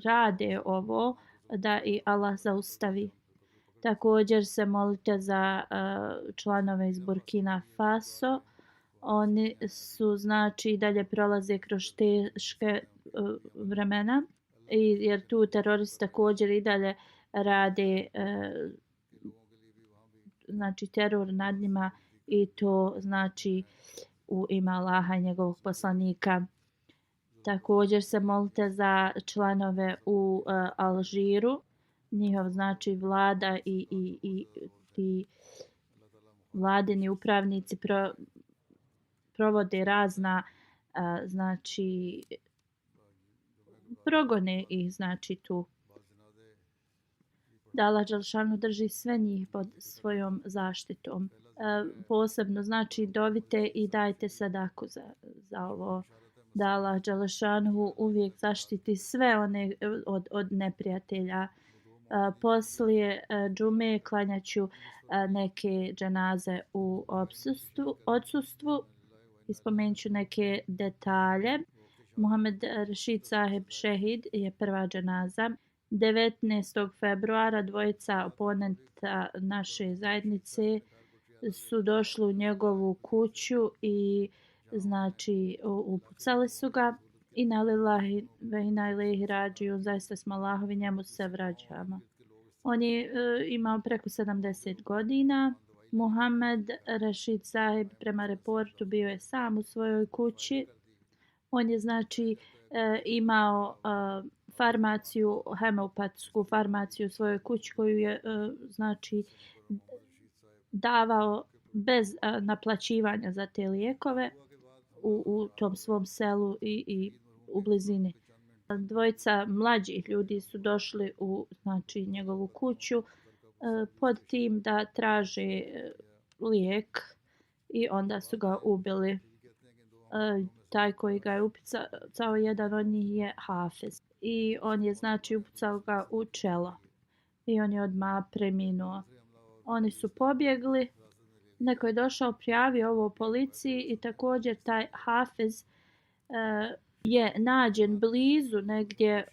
rade ovo, da i Allah zaustavi. Također se molite za članove iz Burkina Faso. Oni su, znači, dalje prolaze kroz teške vremena jer tu teroristi također i dalje rade, znači, teror nad njima i to, znači, u ime Allaha i njegovog poslanika. Također se molite za članove u Alžiru. Njihov, znači, vlada i ti vladini upravnici provode razna, znači, progone ih, znači, tu. Da Allah dželešanu drži sve njih pod svojom zaštitom. Posebno, znači, dovite i dajte sadaku za ovo. Da Allah dželešanu uvijek zaštiti sve one od neprijatelja. Poslije džume klanjaću neke dženaze u odsustvu i spomenut ću neke detalje. Muhammed Rashid Saheb Šehid je prva dženaza. 19. februara dvojica oponenta naše zajednice su došli u njegovu kuću i, znači, upucali su ga. Inna lillahi ve inna ilaihi rađiun, zaista smo Allahovi, njemu se vraćamo. On je imao preko 70 godina. Muhammed Rashid Saheb prema reportu bio je sam u svojoj kući. On je, znači, imao farmaciju, homeopatsku farmaciju u svojoj kući koju je, znači, davao bez naplaćivanja za te lijekove u tom svom selu i u blizini. Dvojica mlađih ljudi su došli u, znači, njegovu kuću pod tim da traže lijek i onda su ga ubili. Taj koji ga je upucao, jedan od njih je Hafiz i on je, znači, upucao ga u čelo i on je odmah preminuo. Oni su pobjegli, neko je došao, prijavio ovo policiji i također taj Hafiz je nađen blizu negdje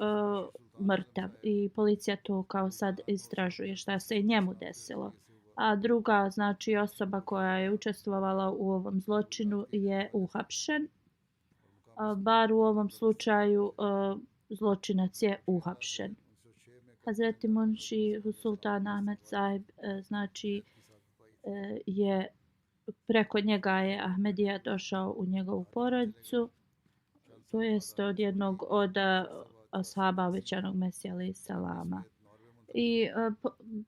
mrtav i policija to kao sad istražuje šta se njemu desilo. a druga znači osoba koja je učestvovala u ovom zločinu je uhapšen. Bar u ovom slučaju zločinac je uhapšen. Hazreti Munši Sultan Ahmed Sahib znači je preko njega je Ahmedija došao u njegovu porodicu, to jest od jednog od ashaba obećanog Mesija alejhi selama. I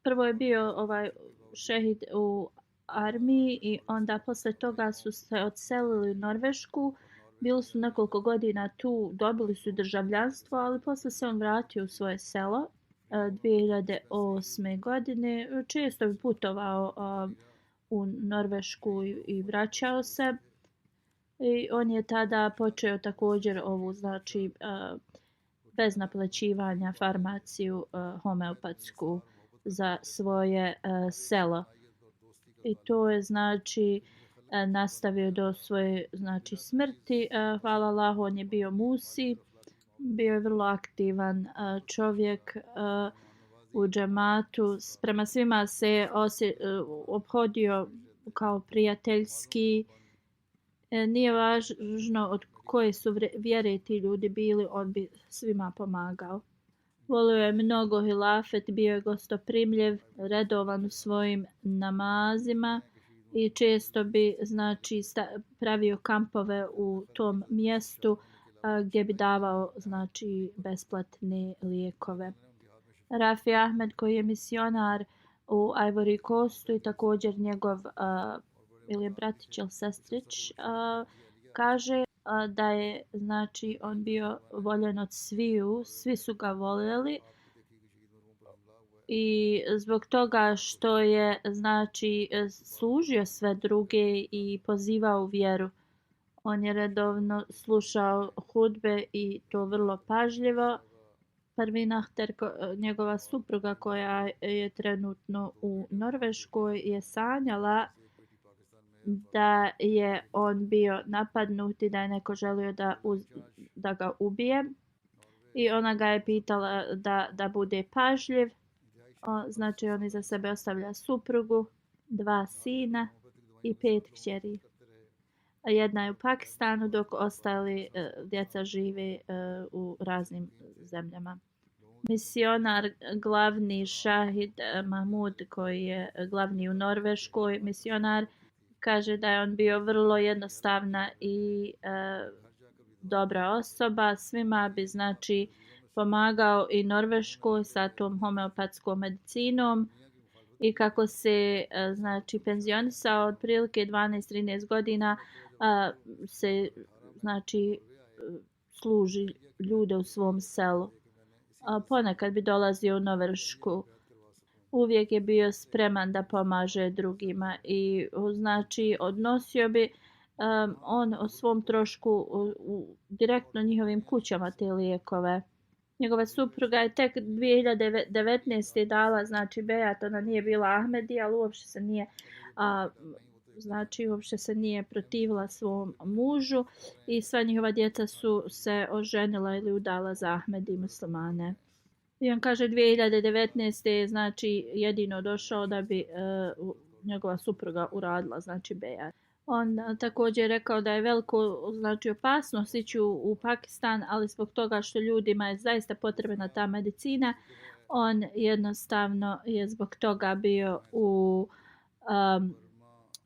prvo je bio ovaj šehid u armiji i onda posle toga su se odselili u Norvešku. Bili su nekoliko godina tu, dobili su državljanstvo, ali posle se on vratio u svoje selo 2008. godine. Često bi putovao u Norvešku i vraćao se. I on je tada počeo također ovu znači bez naplaćivanja farmaciju homeopatsku za svoje selo. I to je znači nastavio do svoje znači smrti. Hvala Allahu, on je bio musi, bio je vrlo aktivan čovjek u džematu. Prema svima se ophodio kao prijateljski. Nije važno od koje su vjere ti ljudi bili, on bi svima pomagao. Volio je mnogo hilafet, bio je gostoprimljiv, redovan u svojim namazima i često bi znači pravio kampove u tom mjestu gdje bi davao znači besplatne lijekove. Rafi Ahmed koji je misionar u Ivory Coastu i također njegov ili je bratić ili sestrić kaže da je znači on bio voljen od sviju, svi su ga voljeli i zbog toga što je znači služio sve druge i pozivao u vjeru. On je redovno slušao hudbe i to vrlo pažljivo. Parvin Ahter, njegova supruga koja je trenutno u Norveškoj, je sanjala da je on bio napadnut i da je neko želio da ga ubije. I ona ga je pitala da bude pažljiv. Znači on iza sebe ostavlja suprugu, 2 sina i 5 kćeri. Jedna je u Pakistanu dok ostali djeca žive u raznim zemljama. Misionar, glavni Šahid Mahmud koji je glavni u Norveškoj misionar, kaže da je on bio vrlo jednostavna i dobra osoba. Svima bi znači pomagao i Norveškoj sa tom homeopatskom medicinom i kako se znači penzionisao otprilike 12-13 godina se znači služi ljude u svom selu. Ponekad bi dolazio u Norvešku. Uvijek je bio spreman da pomaže drugima i znači odnosio bi on o svom trošku direktno njihovim kućama te lijekove. Njegova supruga je tek 2019. dala znači bejat, ona nije bila Ahmedija, ali uopšte se nije znači uopšte se nije protivila svom mužu i sva njihova djeca su se oženila ili udala za Ahmedi muslimane. I on kaže 2019. je znači jedino došao da bi njegova supruga uradila znači bejat. On također rekao da je veliko znači opasnost ići u Pakistan, ali zbog toga što ljudima je zaista potrebna ta medicina, on jednostavno je zbog toga bio u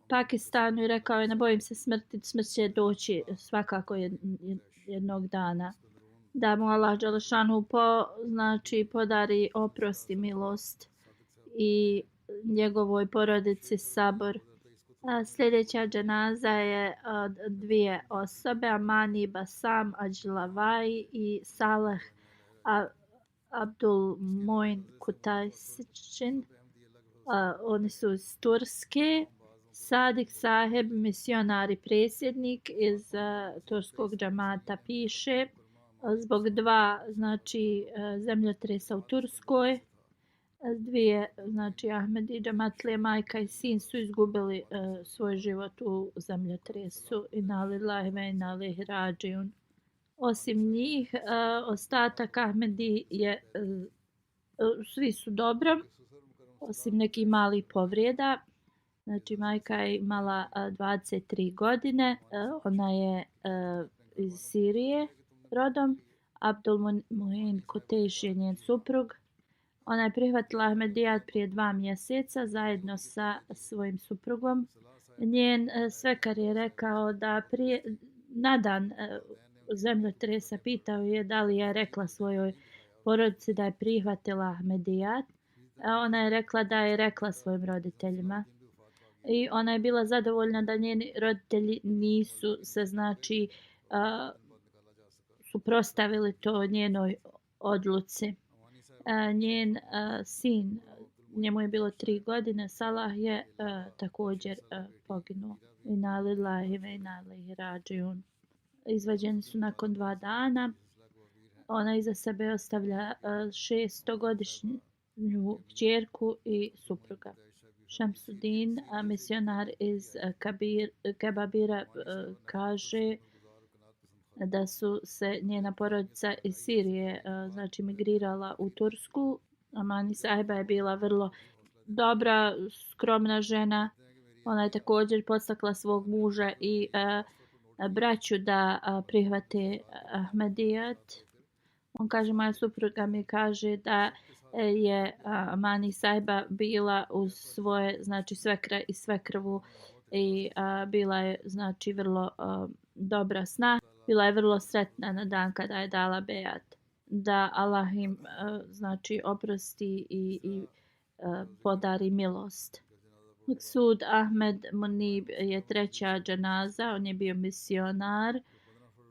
Pakistanu i rekao je ne bojim se smrti, smrt će doći svakako jednog dana. Da mu Allah dželešanu znači podari oprost i milost i njegovoj porodici sabor. Sljedeća dženaza je od 2 osobe, Amani Basam Adžlavai i Saleh Abdul Moin Kutajsićin. Oni su iz Turske. Sadik Saheb, misionar i predsjednik iz turskog džamata, piše zbog 2 znači zemljotresa u Turskoj. 2 znači Ahmedi džamatlije, majka i sin su izgubili svoj život u zemljotresu. Inna lillahi ve inna ilaihi rađiun. Osim njih, ostatak Ahmedi je svi su dobro. osim nekih malih povrijeda. Znači, majka je imala 23 godine, ona je iz Sirije rodom. Abdulmuhin Kutejš je njen suprug. Ona je prihvatila Ahmedijat prije 2 mjeseca zajedno sa svojim suprugom. Njen svekar je rekao da na dan zemljotresa pitao je da li je rekla svojoj porodici da je prihvatila Ahmedijat. Ona je rekla da je rekla svojim roditeljima. I ona je bila zadovoljna da njeni roditelji nisu se, znači, suprotstavili to njenoj odluci. Njen sin, njemu je bilo 3 godine, Salah je također poginuo. Inna lillahi wa inna ilaihi rađiun. Izvađeni su nakon 2 dana. Ona iza sebe ostavlja 6-godišnju kćerku i supruga. Šamsudin, misionar iz Kebabira, kaže da su se njena porodica iz Sirije, znači, migrirala u Tursku. Amani Sahiba je bila vrlo dobra, skromna žena. Ona je također podstakla svog muža i braću da prihvate Ahmedijat. On kaže, moja supruga mi kaže da je Amani Sahiba bila uz svoje, znači, svekra i svekrvu i bila je, znači, vrlo dobra snaha. Bila je vrlo sretna na dan kada je dala bejat. Da Allah im, znači, oprosti i podari milost. Sud Ahmed Munib je 3. dženaza, on je bio misionar.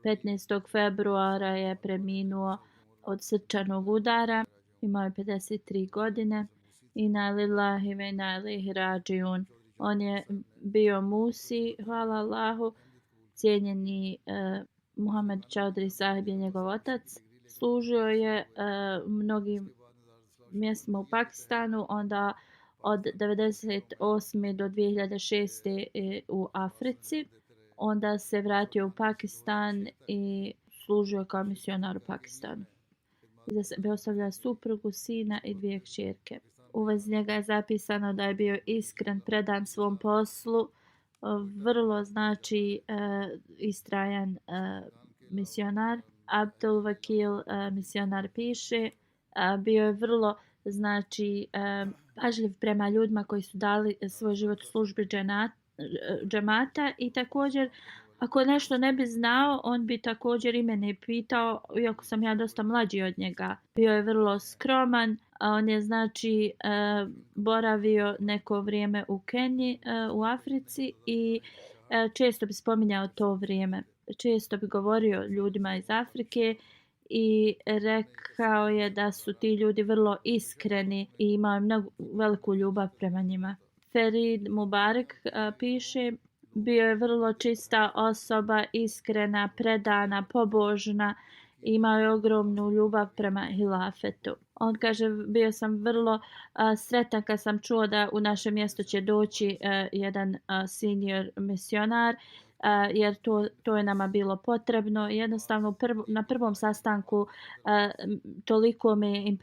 15. februara je preminuo od srčanog udara. Imao je 53 godine. Inna lillahi wa inna ilaihi rađiun. On je bio Musi, hvala Allahu. Cijenjeni Muhammed Čaudri Sahib je njegov otac. Služio je mnogim mjestima u Pakistanu, onda od 1998. do 2006. U Africi. Onda se vratio u Pakistan i služio kao misionar u Pakistanu. Iza sebe ostavlja suprugu, sina i 2 kćerke. U vezi njega je zapisano da je bio iskren, predan svom poslu, vrlo, znači, istrajan misionar. Abdul Vakil, misionar, piše, bio je vrlo, znači, pažljiv prema ljudima koji su dali svoj život u službi džemata i također ako nešto ne bi znao, on bi također i mene pitao, iako sam ja dosta mlađi od njega. Bio je vrlo skroman, a on je, znači, boravio neko vrijeme u Keniji, u Africi i često bi spominjao to vrijeme. Često bi govorio ljudima iz Afrike i rekao je da su ti ljudi vrlo iskreni i imao mnogo veliku ljubav prema njima. Ferid Mubarak piše, bio je vrlo čista osoba, iskrena, predana, pobožna, imao je ogromnu ljubav prema hilafetu. On kaže, bio sam vrlo sretan kad sam čuo da u naše mjesto će doći jedan senior misionar, jer to je nama bilo potrebno. Jednostavno na prvom sastanku toliko me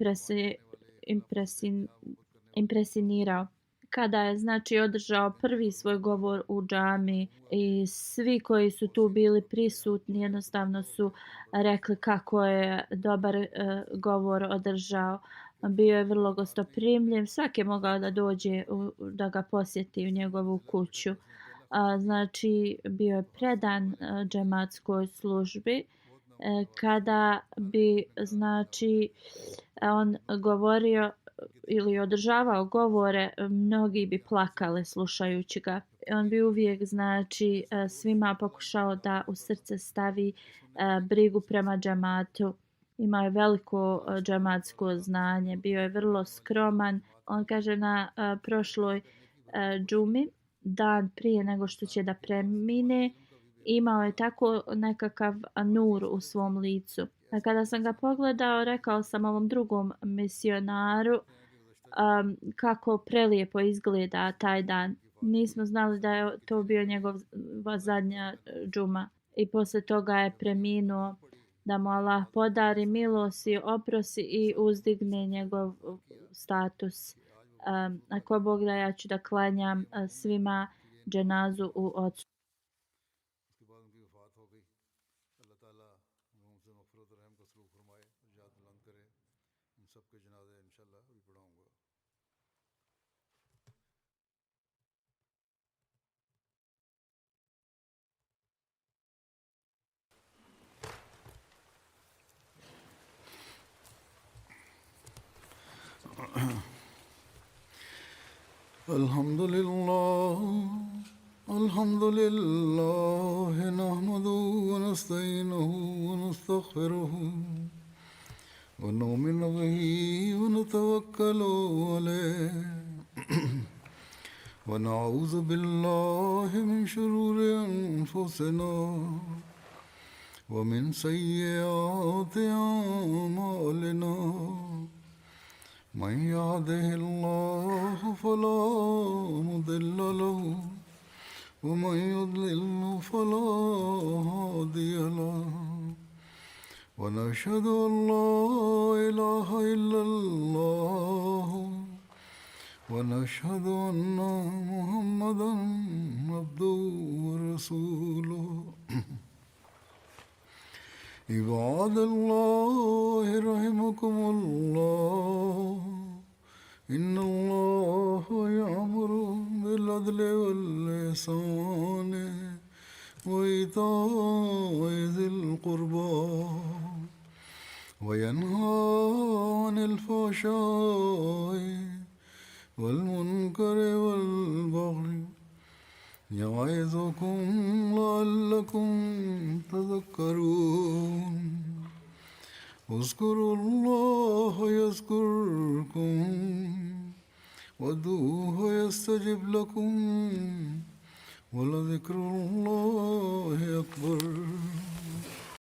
impresionirao. Kada je, znači, održao prvi svoj govor u džami i svi koji su tu bili prisutni jednostavno su rekli kako je dobar govor održao. Bio je vrlo gostoprimljiv, svak je mogao da dođe da ga posjeti u njegovu kuću. Znači, bio je predan džematskoj službi. Kada bi, znači, on govorio ili održavao govore, mnogi bi plakali slušajući ga. On bi uvijek, znači, svima pokušao da u srce stavi brigu prema džematu. Imao je veliko džematsko znanje, bio je vrlo skroman. On kaže, na prošloj džumi, dan prije nego što će da premine, imao je tako nekakav nur u svom licu. A kada sam ga pogledao, rekao sam ovom drugom misionaru kako prelijepo izgleda taj dan. Nismo znali da je to bio njegova zadnja džuma. I poslije toga je preminuo. Da mu Allah podari milost i oprosti i uzdigne njegov status. Ako Bog da, ja ću da klanjam svima dženazu u odsustvo. उसके बाद उनकी वफात हो गई। अल्लाह ताला उनसे मग़फ़िरत और रहम का सलूक फरमाए, निजात बुलंद करे। इन सब के जनाज़े इंशाअल्लाह अभी पढ़ाऊँगा। الحمد لله الحمد لله نحمده ونستعينه ونستغفره ونؤمن به ونتوكل عليه ونعوذ بالله من شرور أنفسنا ومن سيئات أعمالنا من يهده الله فلا مضل له ومن يضلل فلا هادي له ونشهد أن لا إله إلا الله ونشهد أن محمدا عبده ورسوله عباد الله رحمكم الله إن الله يأمر بالعدل والإحسان وإيتاء ذي القربى وينهى عن الفحشاء والمنكر والبغي يعظكم لعلكم تذكرون اذكروا الله يذكركم وادعوه يستجب لكم ولذكر الله أكبر.